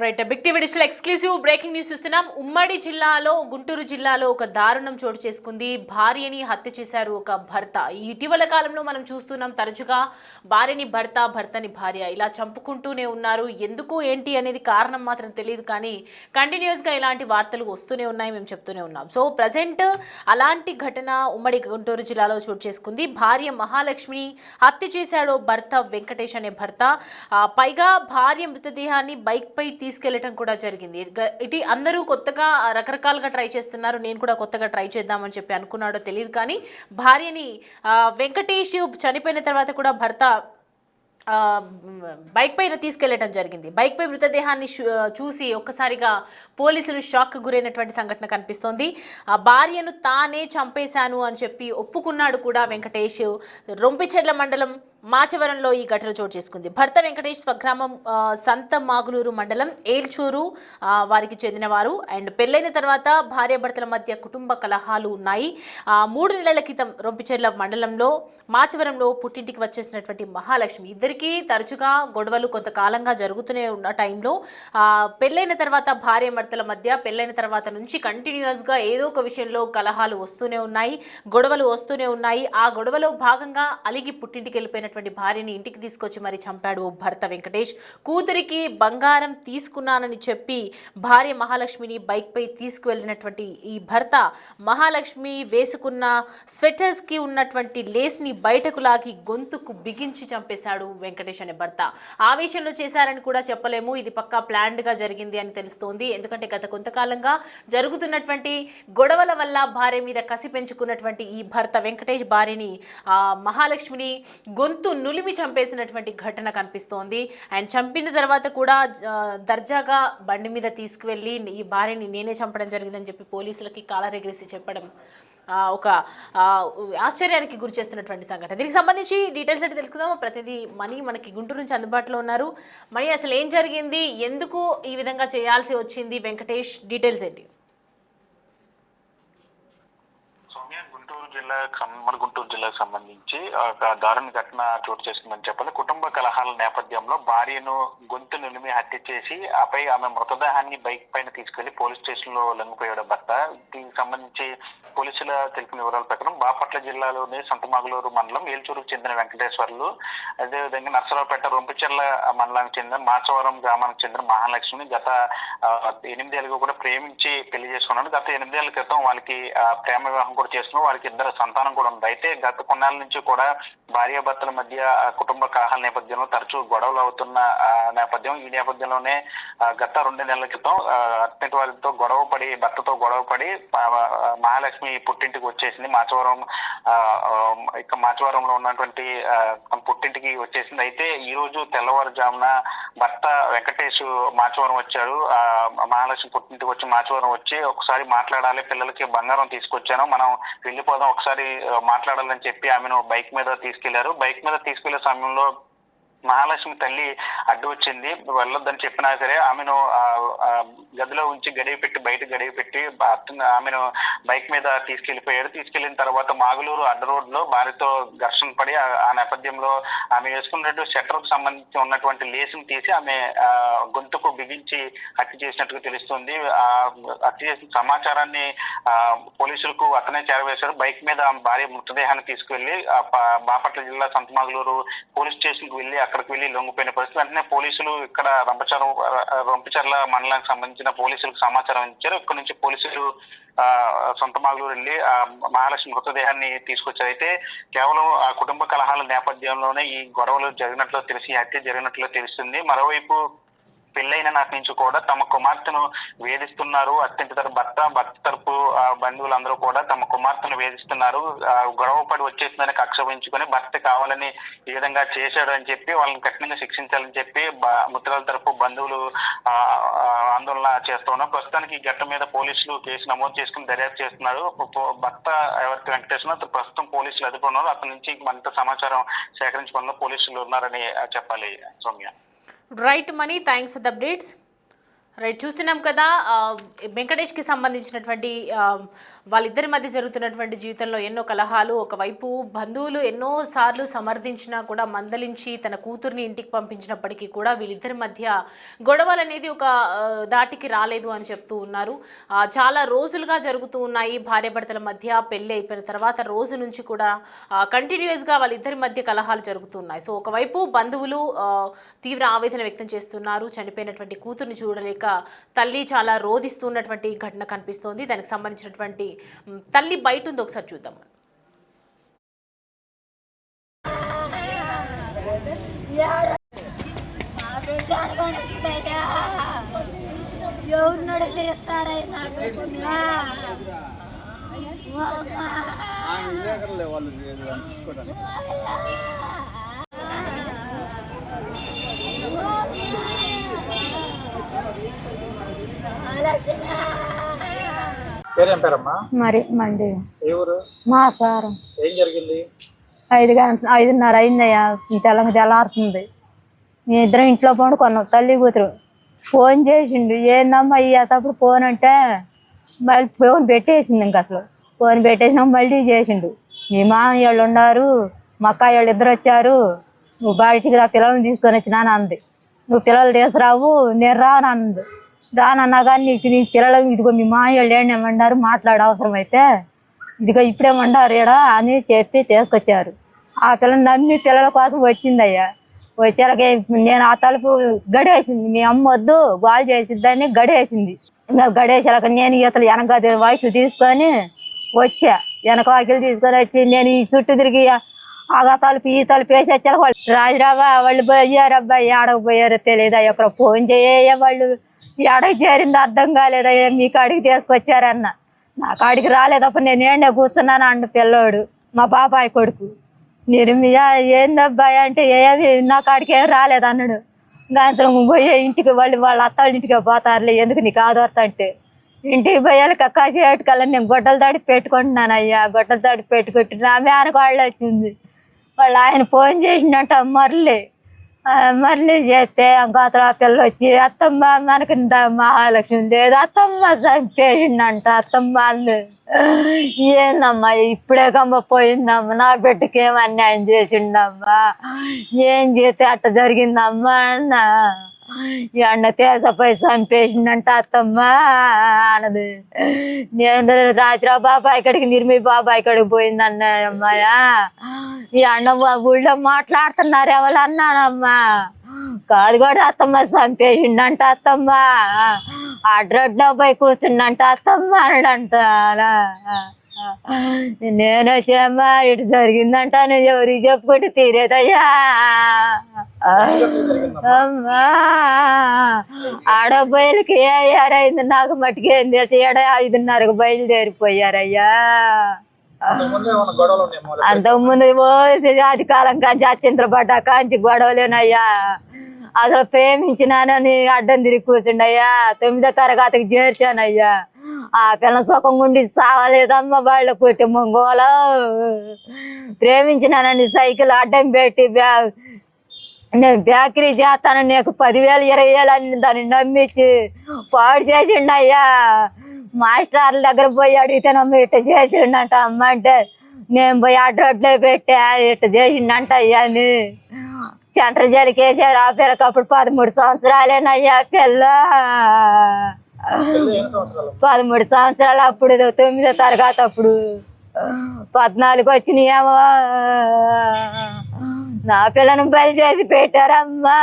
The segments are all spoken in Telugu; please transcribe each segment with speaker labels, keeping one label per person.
Speaker 1: Right big TV digital exclusive breaking news చూస్తున్నాం. ఉమ్మడి జిల్లాలో గుంటూరు జిల్లాలో ఒక దారుణం చోటు చేసుకుంది. భార్యని హత్య చేశారు ఒక భర్త. ఇటీవల కాలంలో మనం చూస్తున్నాం తరచుగా భార్యని భర్త, భర్తని భార్య ఇలా చంపుకుంటూనే ఉన్నారు. ఎందుకు ఏంటి అనేది కారణం మాత్రం తెలియదు, కానీ కంటిన్యూస్గా ఇలాంటి వార్తలు వస్తూనే ఉన్నాయి, మేము చెప్తూనే ఉన్నాం. సో ప్రజెంట్ అలాంటి ఘటన ఉమ్మడి గుంటూరు జిల్లాలో చోటు చేసుకుంది. భార్య మహాలక్ష్మిని హత్య చేశాడు భర్త వెంకటేష్ అనే భర్త. పైగా భార్య మృతదేహాన్ని బైక్ పై తీసుకెళ్లడం కూడా జరిగింది. ఇటు అందరూ కొత్తగా రకరకాలుగా ట్రై చేస్తున్నారు. నేను కూడా కొత్తగా ట్రై చేద్దామని చెప్పి అనుకున్నాడో తెలియదు, కానీ భార్యని వెంకటేష్ చనిపోయిన తర్వాత కూడా భర్త బైక్ పైన తీసుకెళ్లడం జరిగింది. బైక్ పై మృతదేహాన్ని చూసి ఒక్కసారిగా పోలీసులు షాక్ గురైనటువంటి సంఘటన కనిపిస్తోంది. ఆ భార్యను తానే చంపేశాను అని చెప్పి ఒప్పుకున్నాడు కూడా వెంకటేష్. రొంపిచెర్ల మండలం మాచవరంలో ఈ ఘటన చోటు చేసుకుంది. భర్త వెంకటేష్ స్వగ్రామం సంత మాగులూరు మండలం ఏల్చూరు వారికి చెందినవారు. అండ్ పెళ్ళైన తర్వాత భార్యాభర్తల మధ్య కుటుంబ కలహాలు ఉన్నాయి. 3 నెలల క్రితం రొంపిచెర్ల మండలంలో మాచవరంలో పుట్టింటికి వచ్చేసినటువంటి మహాలక్ష్మి ఇద్దరికీ తరచుగా గొడవలు కొంతకాలంగా జరుగుతూనే ఉన్న టైంలో పెళ్ళైన తర్వాత భార్యాభర్తల మధ్య పెళ్ళైన తర్వాత నుంచి కంటిన్యూస్గా ఏదో ఒక విషయంలో కలహాలు వస్తూనే ఉన్నాయి, గొడవలు వస్తూనే ఉన్నాయి. ఆ గొడవలో భాగంగా అలిగి పుట్టింటికి వెళ్ళిపోయిన భార్యని ఇంటికి తీసుకొచ్చి మరి చంపాడు భర్త వెంకటేష్. కూతురికి బంగారం తీసుకున్నానని చెప్పి భార్య మహాలక్ష్మిని బైక్ పై తీసుకువెళ్ళినటువంటి ఈ భర్త మహాలక్ష్మి వేసుకున్న స్వెటర్స్ కి ఉన్నటువంటి లేస్ ని బయటకు లాగి గొంతుకు బిగించి చంపేశాడు వెంకటేష్ అనే భర్త. ఆవేశంలో చేశారని కూడా చెప్పలేము, ఇది పక్కా ప్లాన్డ్ గా జరిగింది అని తెలుస్తోంది. ఎందుకంటే గత కొంతకాలంగా జరుగుతున్నటువంటి గొడవల వల్ల భార్య మీద కసి పెంచుకున్నటువంటి ఈ భర్త వెంకటేష్ భార్యని మహాలక్ష్మిని గొంతు నులిమి చంపేసినటువంటి ఘటన కనిపిస్తోంది. అండ్ చంపిన తర్వాత కూడా దర్జాగా బండి మీద తీసుకువెళ్ళి ఈ భార్యని నేనే చంపడం జరిగిందని చెప్పి పోలీసులకి కాలరెగరేసి చెప్పడం ఒక ఆశ్చర్యానికి గురి చేస్తున్నటువంటి సంఘటన. దీనికి సంబంధించి డీటెయిల్స్ అయితే తెలుసుకుందాం. ప్రతిదీ మనీ మనకి గుంటూరు నుంచి అందుబాటులో ఉన్నారు. మనీ అసలు ఏం జరిగింది, ఎందుకు ఈ విధంగా చేయాల్సి వచ్చింది వెంకటేష్, డీటెయిల్స్ ఏంటి?
Speaker 2: గుంటూరు జిల్లాకు సంబంధించి ఒక దారుణ ఘటన చోటు చేసుకుందని చెప్పాలి. కుటుంబ కలహాల నేపథ్యంలో భార్యను గొంతు నులిమి హత్య చేసి ఆపై ఆమె మృతదేహాన్ని బైక్ పైన తీసుకెళ్లి పోలీస్ స్టేషన్ లో లొంగిపోయాడు భర్త. దీనికి సంబంధించి పోలీసుల తెలిపిన వివరాల ప్రకారం బాపట్ల జిల్లాలోని సంతమాగులూరు మండలం ఏల్చూరుకు చెందిన వెంకటేశ్వర్లు, అదేవిధంగా నర్సరావుపేట రొంపిచెర్ల మండలానికి చెందిన మాచవరం గ్రామానికి చెందిన మహాలక్ష్మిని గత 8 ఏళ్ళుగా కూడా ప్రేమించి పెళ్లి చేసుకున్నాడు. గత 8 ఏళ్ల క్రితం వాళ్ళకి ప్రేమ వివాహం కూడా చేసుకున్నారు. వారికి 2 సంతానం కూడా ఉంది. అయితే గత కొన్నాళ్ళ నుంచి కూడా భార్యాభర్తల మధ్య కుటుంబ కలహాల నేపథ్యంలో తరచూ గొడవలు అవుతున్న నేపథ్యం. ఈ నేపథ్యంలోనే గత 2 నెలల క్రితం అత్యంత వారితో భర్తతో గొడవ పడి మహాలక్ష్మి పుట్టింటికి వచ్చేసింది. మాచవరంలో ఉన్నటువంటి పుట్టింటికి వచ్చేసింది. అయితే ఈ రోజు తెల్లవారుజామున భర్త వెంకటేష్ మాచవరం వచ్చాడు. మహాలక్ష్మి పుట్టింటికి వచ్చి మాచవరం వచ్చి ఒకసారి మాట్లాడాలి, పిల్లలకి బంగారం తీసుకొచ్చాను, మనం వెళ్ళిపోదాం, ఒకసారి మాట్లాడాలని చెప్పి ఆమెను బైక్ మీద తీసుకెళ్లారు. బైక్ మీద తీసుకెళ్లే సమయంలో మహాలక్ష్మి తల్లి అడ్డు వచ్చింది. వెళ్ళొద్దని చెప్పినా సరే ఆమెను గదిలో ఉంచి బయట గడియ పెట్టి ఆమెను బైక్ మీద తీసుకెళ్లిపోయాడు. తీసుకెళ్లిన తర్వాత మాగులూరు అడ్డ రోడ్ లో భార్యతో ఘర్షణ పడి ఆ నేపథ్యంలో ఆమె వేసుకున్నట్టు షట్టర్ కు సంబంధించి ఉన్నటువంటి లేసును తీసి ఆమె గొంతుకు బిగించి హత్య చేసినట్టుగా తెలుస్తుంది. హత్య చేసిన సమాచారాన్ని పోలీసులకు అతనే చేరవేశాడు. బైక్ మీద భార్య మృతదేహాన్ని తీసుకువెళ్లి బాపట్ల జిల్లా సంతమాగులూరు పోలీస్ స్టేషన్ కు వెళ్లి అక్కడికి వెళ్లి లొంగిపోయిన పరిస్థితి. వెంటనే పోలీసులు ఇక్కడ రొంపిచెర్ల మండలానికి సంబంధించిన పోలీసులకు సమాచారం ఇచ్చారు. ఇక్కడ నుంచి పోలీసులు సంతమాగులూరు వెళ్ళి మహాలక్ష్మి మృతదేహాన్ని తీసుకొచ్చారు. అయితే కేవలం ఆ కుటుంబ కలహాల నేపథ్యంలోనే ఈ గొడవలు జరిగినట్లు తెలిసి హత్య జరిగినట్లు తెలుస్తుంది. మరోవైపు పెళ్ళైన నాటి నుంచి కూడా తమ కుమార్తెను వేధిస్తున్నారు. అత్యంత భర్త తరపు బంధువులందరూ కూడా తమ కుమార్తెను వేధిస్తున్నారు. గొడవ పడి వచ్చేసిందని కక్ష పెంచుకొని భర్త కావాలని ఈ విధంగా చేశాడు అని చెప్పి వాళ్ళని కఠినంగా శిక్షించాలని చెప్పి మృతురాల తరపు బంధువులు ఆందోళన చేస్తున్నారు. ప్రస్తుతానికి ఈ ఘటన మీద పోలీసులు కేసు నమోదు చేసుకుని దర్యాప్తు చేస్తున్నారు. భర్త ఎవరికి వెంకటేశ్వర ప్రస్తుతం పోలీసులు అదుపున్నారు. అతని నుంచి మరింత సమాచారం సేకరించడంలో పోలీసులు ఉన్నారని చెప్పాలి. Soumya.
Speaker 1: Right money, thanks for the updates. Right, చూస్తున్నాం కదా. వెంకటేష్కి సంబంధించినటువంటి వాళ్ళిద్దరి మధ్య జరుగుతున్నటువంటి జీవితంలో ఎన్నో కలహాలు. ఒకవైపు బంధువులు ఎన్నో సార్లు సమర్థించినా కూడా మందలించి తన కూతుర్ని ఇంటికి పంపించినప్పటికీ కూడా వీళ్ళిద్దరి మధ్య గొడవలు అనేది ఒక దాటికి రాలేదు అని చెప్తూ ఉన్నారు. చాలా రోజులుగా జరుగుతూ ఉన్నాయి భార్యాభర్తల మధ్య. పెళ్ళి అయిపోయిన తర్వాత రోజు నుంచి కూడా కంటిన్యూస్గా వాళ్ళిద్దరి మధ్య కలహాలు జరుగుతున్నాయి. సో ఒకవైపు బంధువులు తీవ్ర ఆవేదన వ్యక్తం చేస్తున్నారు. చనిపోయినటువంటి కూతుర్ని చూడలేక తల్లి చాలా రోధిస్తున్నటువంటి ఘటన కనిపిస్తోంది. దానికి సంబంధించినటువంటి తల్లి బయట ఉంది, ఒకసారి చూద్దాం.
Speaker 3: పేరేం పేరమ్మా?
Speaker 4: మరి మండి
Speaker 3: ఏ ఊరు?
Speaker 4: మా సారు
Speaker 3: ఏం జరిగింది?
Speaker 4: 5:30 అయిందయ్యా. తెల్లారుతుంది. మీ ఇద్దరం ఇంట్లో పండుకున్నాం, తల్లి కూతురు. ఫోన్ చేసిండు. ఏందమ్మా అయ్యేటప్పుడు ఫోన్ అంటే మళ్ళీ ఫోన్ పెట్టేసింది. ఇంక అసలు ఫోన్ పెట్టేసినా మళ్ళీ చేసిండు. మీ మామయ్య వాళ్ళు ఉన్నారు, మా అక్కయ్య వాళ్ళు ఇద్దరు వచ్చారు, నువ్వు బయటికి రా, పిల్లల్ని తీసుకొని వచ్చినాను అంది. నువ్వు పిల్లలు తీసుకురావు, నేను రానంది. రానన్నా కానీ నీ పిల్లలు ఇదిగో మీ మామయ్య వాళ్ళు ఏమన్నారు, మాట్లాడే అవసరం అయితే ఇదిగో ఇప్పుడేమన్నారు ఈడ అని చెప్పి తీసుకొచ్చారు. ఆ పిల్లని నమ్మి పిల్లల కోసం వచ్చిందయ్యా. వచ్చాక నేను ఆ తలుపు గడేసింది. మీ అమ్మ వద్దు గోల్ చేసిద్దని గడేసింది. ఇంకా గడేసాక నేను ఇతలు వెనక వాకిలు తీసుకొని వచ్చా. వెనక వాకిలు తీసుకొని వచ్చి నేను ఈ చుట్టూ తిరిగి ఆ తలుపు ఈ తలుపు వేసి వచ్చాక వాళ్ళు రాజురాబా వాళ్ళు పోయారబ్బా, ఏడకు పోయారో తెలియదు. ఎక్కడ ఫోన్ చేయ వాళ్ళు ఎడకి చేరింది అర్థం కాలేదయ్యా, మీ కాడికి తీసుకొచ్చారన్న. నా కాడికి రాలేదప్పుడు నేను ఏండే కూర్చున్నాను అండు పిల్లోడు, మా బాబాయ్ కొడుకు. మీరు ఏందబ్బాయి అంటే ఏమి నా కాడికి ఏం రాలేదు అన్నాడు. గాంతరం పోయే ఇంటికి వాళ్ళ అత్తాళ్ళ ఇంటికి పోతారులే, ఎందుకు నీకు ఆదోర్త అంటే ఇంటికి పోయాలి కాసేపటికల్లా నేను గొడ్డలు దాడి పెట్టుకుంటున్నాను అయ్యా. గొడ్డలు దాడి పెట్టుకుంటే నా మేనకోళ్ళు వచ్చింది. వాళ్ళు ఆయన ఫోన్ చేసిండంట మరలి చేస్తే గోత్ర పిల్ల వచ్చి అత్తమ్మ మనకి మహాలక్ష్మి లేదు, అత్తమ్మ చంపేసిండంట. అత్తమ్మ అంది. ఏందమ్మా ఇప్పుడే కమ్మ పోయిందమ్మా, నా బిడ్డకి ఏం అన్యాయం చేసిండమ్మా, ఏం చేస్తే అట్ట జరిగిందమ్మా అన్న. ఎండ తేసపోయి చంపేసిండంట అత్తమ్మ అన్నది. నేను రాజరావు బాబాయ్ ఇక్కడికి నిర్మి బాబాయ్ ఇక్కడికి పోయిందన్న అమ్మాయా. ఈ అన్న ఊళ్ళో మాట్లాడుతున్నారు ఎవరు అన్నానమ్మా. కాదు కూడా అత్తమ్మ చంపేసిండంట అత్తమ్మ, అడ్రొడ్లో పోయి కూర్చుండంట అత్తమ్మ అన్నాడంట. నేను వచ్చామ్మా ఇటు జరిగిందంట, నువ్వు ఎవరికి చెప్పుకుంటే తీరేదయ్యా. అమ్మా ఆడబయలుకి ఏ అయింది నాకు మట్టుకేం తెలిసి 5:30కు బయలుదేరిపోయారయ్యా. అంతకుముందు అది కాలం కాంచి అచ్చింతపడ్డ కాంచి గొడవలేనయ్యా. అసలు ప్రేమించినానని అడ్డం తిరిగి కూర్చుండయ్యా. 9వ తరగతికి చేర్చానయ్యా. ఆ పిల్ల సుఖం ఉండి సావలేదమ్మ వాళ్ళ కుటుంబం గోల. ప్రేమించినానని సైకిల్ అడ్డం పెట్టి నేను బేకరీ చేస్తాను, నీకు 10,000 20,000 అని దాన్ని నమ్మించి పాడు చేసిండయ్యా. మాస్టర్ల దగ్గర పోయి అడిగితేనమ్మ ఇట్ట చేసిండంట అమ్మ అంటే, నేను పోయి అడ్రొడ్లో పెట్టా ఇట్ట చేసిండంట అయ్యా అని సెంటర్ జైలుకి వేసారు. ఆ పిల్లకి అప్పుడు 13 సంవత్సరాలేనయ్యా. పిల్ల 13 సంవత్సరాలు అప్పుడు 9వ తరగతి అప్పుడు 14 వచ్చినాయేమో. నా పిల్లను బలి చేసి పెట్టారమ్మా.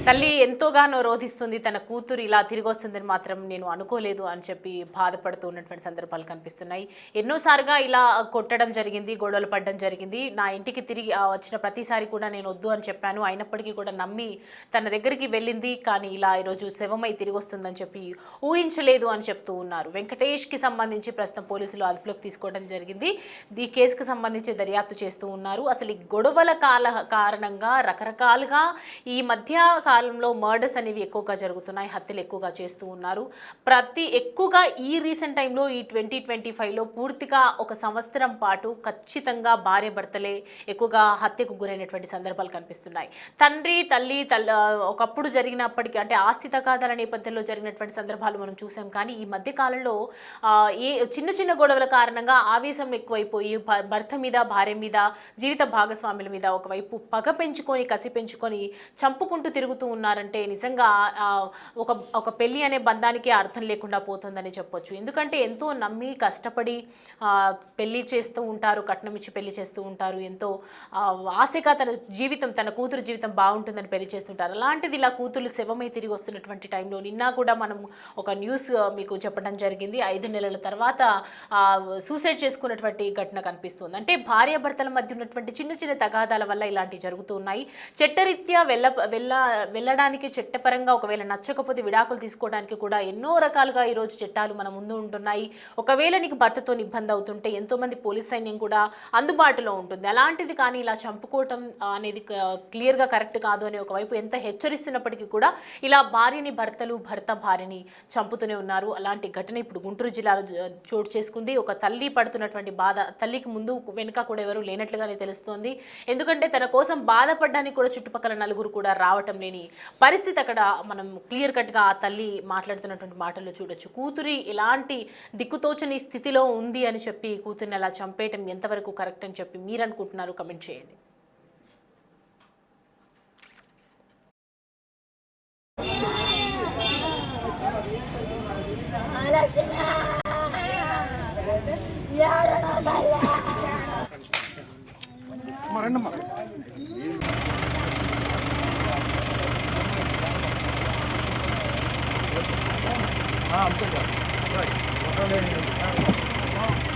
Speaker 1: తల్లి ఎంతోగానో రోధిస్తుంది. తన కూతురు ఇలా తిరిగి వస్తుందని మాత్రం నేను అనుకోలేదు అని చెప్పి బాధపడుతూ ఉన్నటువంటి సందర్భాలు కనిపిస్తున్నాయి. ఎన్నోసార్లుగా ఇలా కొట్టడం జరిగింది, గొడవలు పడడం జరిగింది. నా ఇంటికి తిరిగి వచ్చిన ప్రతిసారి కూడా నేను వద్దు అని చెప్పాను, అయినప్పటికీ కూడా నమ్మి తన దగ్గరికి వెళ్ళింది. కానీ ఇలా ఈరోజు శవమై తిరిగి వస్తుందని చెప్పి ఊహించలేదు అని చెప్తూ ఉన్నారు. వెంకటేష్కి సంబంధించి ప్రస్తుతం పోలీసులు అదుపులోకి తీసుకోవడం జరిగింది. ఈ కేసుకు సంబంధించి దర్యాప్తు చేస్తూ ఉన్నారు. అసలు ఈ గొడవల కారణంగా రకరకాలుగా ఈ మధ్య కాలంలో మర్డర్స్ అనేవి ఎక్కువగా జరుగుతున్నాయి, హత్యలు ఎక్కువగా చేస్తూ ఉన్నారు. ఎక్కువగా ఈ రీసెంట్ టైంలో ఈ 2025లో పూర్తిగా ఒక సంవత్సరం పాటు ఖచ్చితంగా భార్య భర్తలే ఎక్కువగా హత్యకు గురైనటువంటి సందర్భాలు కనిపిస్తున్నాయి. తండ్రి తల్లి ఒకప్పుడు జరిగినప్పటికీ అంటే ఆస్తి తగాదాల నేపథ్యంలో జరిగినటువంటి సందర్భాలు మనం చూసాం. కానీ ఈ మధ్య కాలంలో చిన్న చిన్న గొడవల కారణంగా ఆవేశం ఎక్కువైపోయి భర్త మీద భార్య మీద జీవిత భాగస్వాముల మీద ఒకవైపు పగ పెంచుకొని కసి పెంచుకొని చంపుకుంటూ తిరుగుతూ ఉన్నారంటే నిజంగా ఒక పెళ్లి అనే బంధానికి అర్థం లేకుండా పోతుందని చెప్పొచ్చు. ఎందుకంటే ఎంతో నమ్మి కష్టపడి పెళ్లి చేస్తూ ఉంటారు, కట్నం ఇచ్చి పెళ్లి చేస్తూ ఉంటారు, ఎంతో ఆశగా తన కూతురు జీవితం బాగుంటుందని పెళ్లి చేస్తుంటారు. అలాంటిది ఇలా కూతురు శవమై తిరిగి వస్తున్నటువంటి టైంలో నిన్న కూడా మనం ఒక న్యూస్ మీకు చెప్పడం జరిగింది. 5 నెలల తర్వాత సూసైడ్ చేసుకున్నటువంటి ఘటన కనిపిస్తుంది. అంటే భార్యాభర్తల మధ్య ఉన్నటువంటి చిన్న చిన్న తగాదాల వల్ల ఇలాంటివి జరుగుతూ ఉన్నాయి. చట్టరీత్యా వెళ్ళడానికి చట్టపరంగా ఒకవేళ నచ్చకపోతే విడాకులు తీసుకోవడానికి కూడా ఎన్నో రకాలుగా ఈరోజు చట్టాలు మన ముందు ఉంటున్నాయి. ఒకవేళ నీకు భర్తతో ఇబ్బంది అవుతుంటే ఎంతోమంది పోలీస్ సైన్యం కూడా అందుబాటులో ఉంటుంది. అలాంటిది కానీ ఇలా చంపుకోవటం అనేది క్లియర్గా కరెక్ట్ కాదు అని ఒకవైపు ఎంత హెచ్చరిస్తున్నప్పటికీ కూడా ఇలా భార్యని భర్తలు భర్త భార్యని చంపుతూనే ఉన్నారు. అలాంటి ఘటన ఇప్పుడు గుంటూరు జిల్లాలో చోటు చేసుకుంది. ఒక తల్లి పడుతున్నటువంటి బాధ, తల్లికి ముందు వెనుక కూడా ఎవరు లేనట్లుగానే తెలుస్తోంది. ఎందుకంటే తన కోసం బాధపడడానికి కూడా చుట్టుపక్కల నలుగురు కూడా రావటం లేని పరిస్థితి అక్కడ మనం క్లియర్ కట్గా ఆ తల్లి మాట్లాడుతున్నటువంటి మాటల్లో చూడొచ్చు. కూతురి ఇలాంటి దిక్కుతోచని స్థితిలో ఉంది అని చెప్పి కూతురిని అలా చంపేయటం ఎంతవరకు కరెక్ట్ అని చెప్పి మీరు అనుకుంటున్నారు? కమెంట్ చేయండి.
Speaker 3: అంతే